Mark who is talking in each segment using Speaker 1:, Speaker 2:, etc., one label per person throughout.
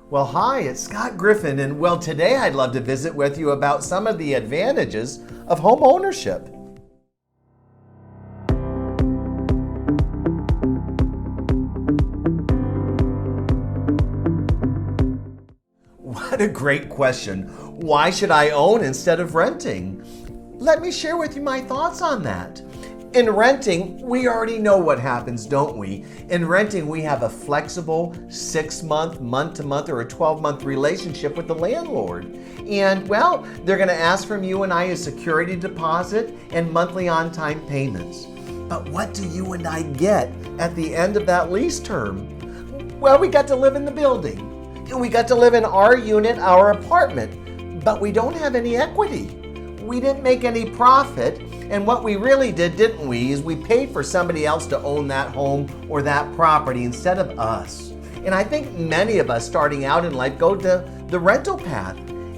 Speaker 1: Well, hi, it's Scott Griffin, and today I'd love to visit with you about some of the advantages of home ownership. What a great question. Why should I own instead of renting? Let me share with you my thoughts on that. In renting, we already know what happens, don't we? In renting, we have a flexible 6-month, month-to-month, or a 12-month relationship with the landlord. And, they're going to ask from you and I a security deposit and monthly on-time payments. But what do you and I get at the end of that lease term? Well, we got to live in the building. We got to live in our unit, our apartment, but we don't have any equity. We didn't make any profit, and what we really did, didn't we, is we paid for somebody else to own that home or that property instead of us. And I think many of us starting out in life go to the rental path.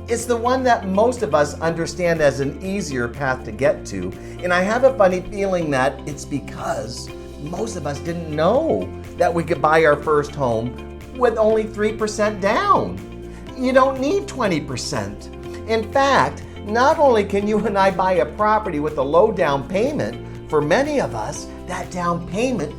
Speaker 1: It's the one that most of us understand as an easier path to get to, and I have a funny feeling that it's because most of us didn't know that we could buy our first home with only 3% down. You don't need 20%. In fact, not only can you and I buy a property with a low down payment, for many of us, that down payment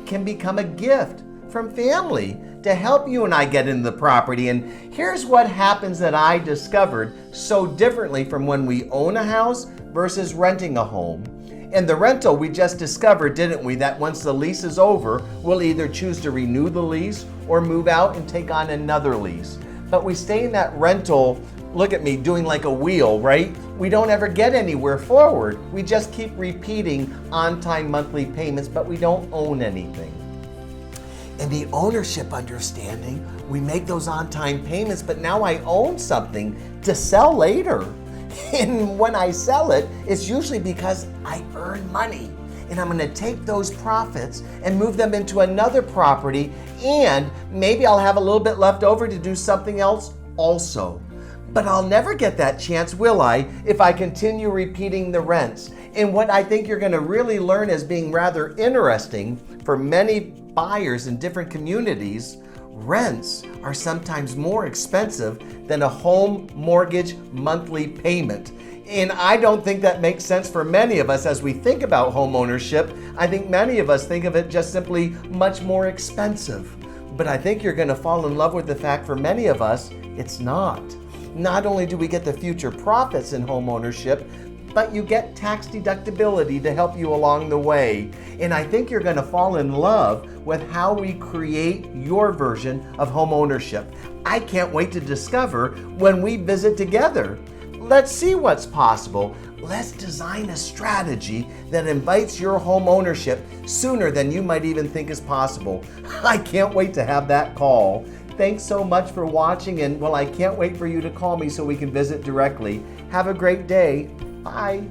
Speaker 1: can become a gift from family to help you and I get into the property. And here's what happens that I discovered so differently from when we own a house versus renting a home. In the rental, we just discovered, didn't we, that once the lease is over, we'll either choose to renew the lease or move out and take on another lease. But we stay in that rental, look at me, doing like a wheel, right? We don't ever get anywhere forward. We just keep repeating on-time monthly payments, but we don't own anything. In the ownership understanding, we make those on-time payments, but now I own something to sell later. And when I sell it, it's usually because I earn money. And I'm going to take those profits and move them into another property, and maybe I'll have a little bit left over to do something else also. But I'll never get that chance, will I, if I continue repeating the rents? And what I think you're going to really learn as being rather interesting for many buyers in different communities, rents are sometimes more expensive than a home mortgage monthly payment. And I don't think that makes sense for many of us as we think about home ownership. I think many of us think of it just simply much more expensive. But I think you're going to fall in love with the fact for many of us, it's not. Not only do we get the future profits in home ownership, but you get tax deductibility to help you along the way. And I think you're going to fall in love with how we create your version of home ownership. I can't wait to discover when we visit together. Let's see what's possible. Let's design a strategy that invites your home ownership sooner than you might even think is possible. I can't wait to have that call. Thanks so much for watching, and I can't wait for you to call me so we can visit directly. Have a great day. Bye.